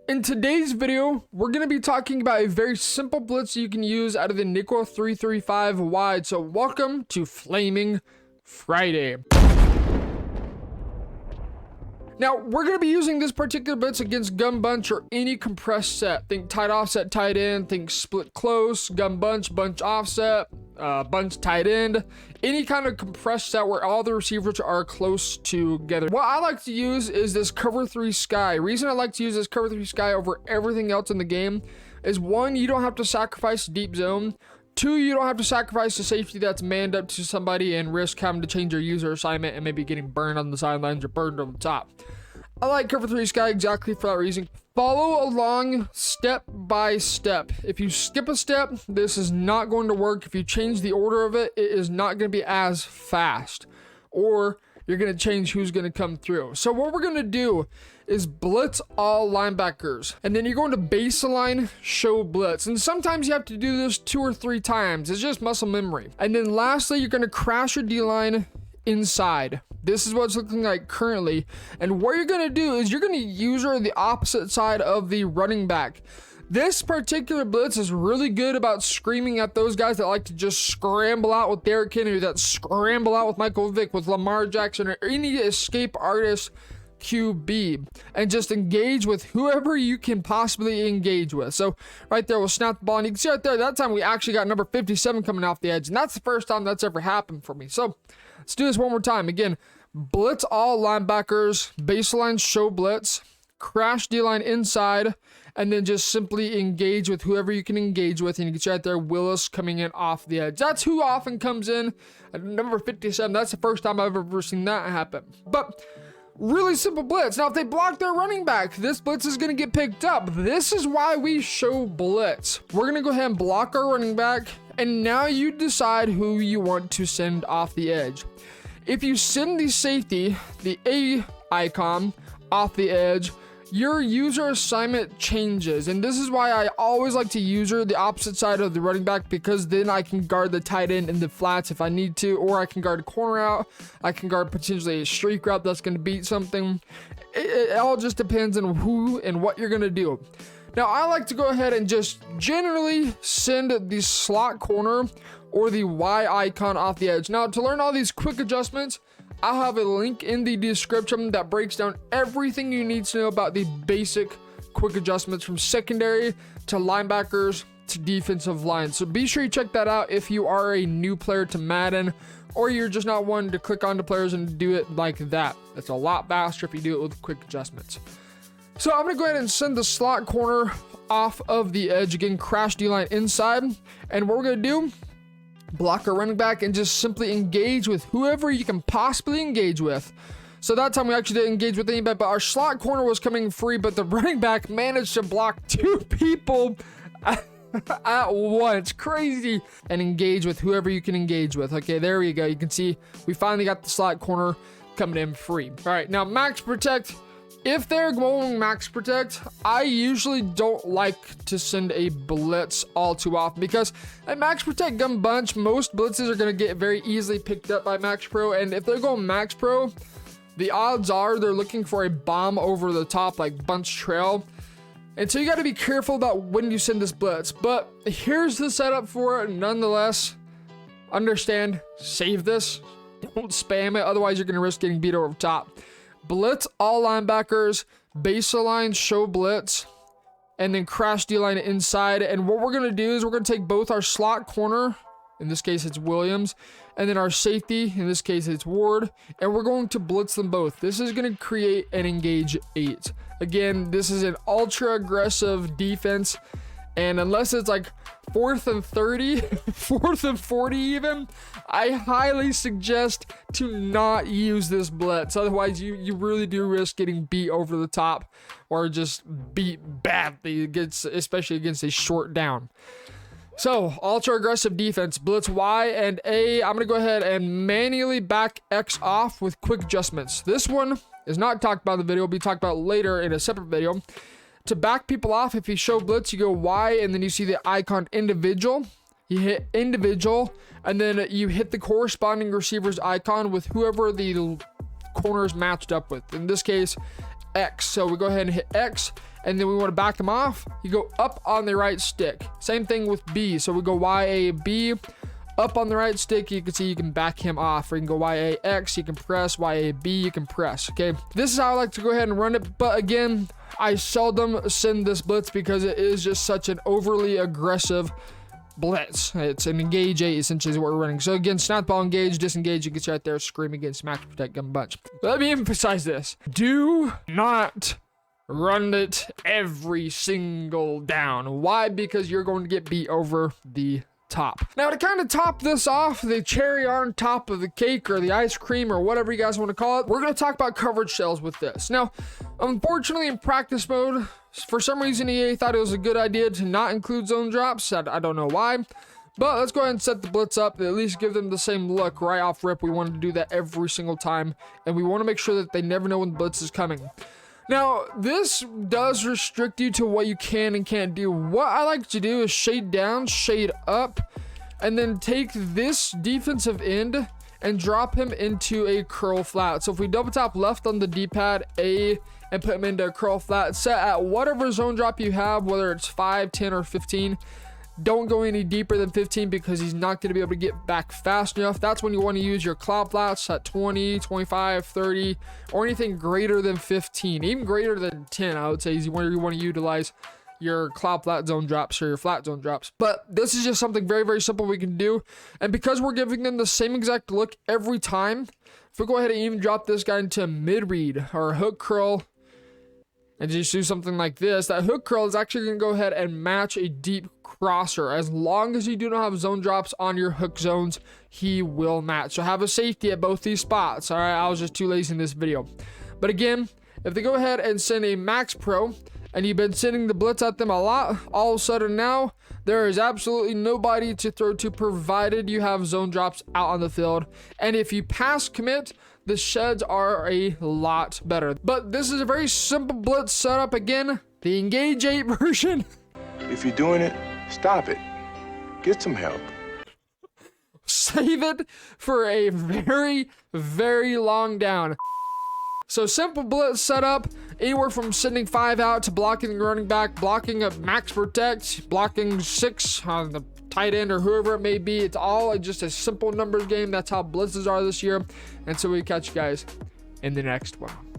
In today's video, we're going to be talking about a very simple blitz you can use out of the nickel 335 wide. So welcome to Flaming Friday. Now, we're going to be using this particular blitz against gun bunch or any compressed set. Think tight offset, tight end, think split close, gun bunch, bunch offset, bunch tight end, any kind of compressed set where all the receivers are close together. What I like to use is this cover 3 sky. Reason I like to use this cover 3 sky over everything else in the game is 1, you don't have to sacrifice deep zone. 2, you don't have to sacrifice the safety that's manned up to somebody and risk having to change your user assignment and maybe getting burned on the sidelines or burned on the top. I like cover 3 sky exactly for that reason. Follow along step by step. If you skip a step, this is not going to work. If you change the order of it, it is not going to be as fast. Or you're going to change who's going to come through. So what we're going to do is blitz all linebackers. And then you're going to baseline show blitz. And sometimes you have to do this 2 or 3 times. It's just muscle memory. And then lastly, you're going to crash your D-line inside. This is what it's looking like currently. And what you're going to do is you're going to user the opposite side of the running back. This particular blitz is really good about screaming at those guys that like to just scramble out with Derrick Henry, that scramble out with Michael Vick, with Lamar Jackson, or any escape artist QB, and just engage with whoever you can possibly engage with. So right there, we'll snap the ball, and you can see right there, that time we actually got number 57 coming off the edge, and that's the first time that's ever happened for me. So let's do this one more time. Again, blitz all linebackers, baseline show blitz, crash D-line inside, and then just simply engage with whoever you can engage with. And you can see right there, Willis coming in off the edge. That's who often comes in at number 57. That's the first time I've ever seen that happen. But really simple blitz. Now, if they block their running back, this blitz is going to get picked up. This is why we show blitz. We're going to go ahead and block our running back, and now you decide who you want to send off the edge. If you send the safety, the A icon, off the edge, your user assignment changes. And this is why I always like to user the opposite side of the running back, because then I can guard the tight end in the flats if I need to, or I can guard a corner out. I can guard potentially a streak route that's going to beat something. It all just depends on who and what you're going to do. Now, I like to go ahead and just generally send the slot corner or the Y icon off the edge. Now, to learn all these quick adjustments, I'll have a link in the description that breaks down everything you need to know about the basic quick adjustments from secondary to linebackers to defensive line. So be sure you check that out if you are a new player to Madden, or you're just not wanting to click onto players and do it like that. It's a lot faster if you do it with quick adjustments. So I'm going to go ahead and send the slot corner off of the edge. Again, crash D-line inside. And what we're going to do, block our running back and just simply engage with whoever you can possibly engage with. So that time we actually didn't engage with anybody, but our slot corner was coming free, but the running back managed to block 2 people at once. Crazy. And engage with whoever you can engage with. Okay, there we go. You can see we finally got the slot corner coming in free. All right, now max protect. If they're going max protect, I usually don't like to send a blitz all too often, because at max protect gun bunch, most blitzes are going to get very easily picked up by max pro. And if they're going max pro, the odds are they're looking for a bomb over the top, like bunch trail. And so you got to be careful about when you send this blitz. But here's the setup for it. Nonetheless, understand, save this. Don't spam it. Otherwise, you're going to risk getting beat over the top. Blitz all linebackers, baseline show blitz, and then crash D-line inside. And what we're going to do is we're going to take both our slot corner, in this case it's Williams, and then our safety, in this case it's Ward, and we're going to blitz them both. This is going to create an engage 8. Again, this is an ultra aggressive defense, and unless it's like 4th and 30, 4th and 40 even, I highly suggest to not use this blitz. Otherwise, you really do risk getting beat over the top or just beat badly, especially against a short down. So, ultra aggressive defense, blitz Y and A. I'm going to go ahead and manually back X off with quick adjustments. This one is not talked about in the video. It'll be talked about later in a separate video. To back people off, if you show blitz, you go Y, and then you see the icon individual. You hit individual, and then you hit the corresponding receiver's icon with whoever the corner is matched up with. In this case, X. So we go ahead and hit X, and then we want to back them off, you go up on the right stick. Same thing with B. So we go YAB, up on the right stick, you can see you can back him off. Or you can go YAX, you can press, YAB, you can press. Okay, this is how I like to go ahead and run it. But again, I seldom send this blitz because it is just such an overly aggressive blitz. It's an engage 8 essentially is what we're running. So again, snap ball, engage, disengage, you get right there, scream against max protect, gun bunch. Let me emphasize this. Do not run it every single down. Why? Because you're going to get beat over the top. Now to kind of top this off, the cherry on top of the cake or the ice cream or whatever you guys want to call it, we're going to talk about coverage shells with this. Now, unfortunately in practice mode, for some reason EA thought it was a good idea to not include zone drops. I don't know why. But let's go ahead and set the blitz up, at least give them the same look right off rip. We want to do that every single time, and we want to make sure that they never know when the blitz is coming. Now, this does restrict you to what you can and can't do. What I like to do is shade down, shade up, and then take this defensive end and drop him into a curl flat. So if we double tap left on the D-pad, A, and put him into a curl flat, set at whatever zone drop you have, whether it's 5, 10, or 15. Don't go any deeper than 15 because he's not going to be able to get back fast enough. That's when you want to use your cloud flats at 20, 25, 30, or anything greater than 15. Even greater than 10, I would say, is where you want to utilize your cloud flat zone drops or your flat zone drops. But this is just something very, very simple we can do. And because we're giving them the same exact look every time, if we go ahead and even drop this guy into mid read or hook curl, and just do something like this, that hook curl is actually going to go ahead and match a deep crosser. As long as you do not have zone drops on your hook zones, he will match. So have a safety at both these spots. All right, I was just too lazy in this video. But again, if they go ahead and send a max pro, and you've been sending the blitz at them a lot, all of a sudden now, there is absolutely nobody to throw to provided you have zone drops out on the field. And if you pass commit, the sheds are a lot better. But this is a very simple blitz setup. Again, the Engage 8 version. If you're doing it, stop it. Get some help. Save it for a very, very long down. So simple blitz setup, anywhere from sending 5 out to blocking the running back, blocking a max protect, blocking 6 on the tight end or whoever it may be. It's all just a simple numbers game. That's how blitzes are this year. And so we catch you guys in the next one.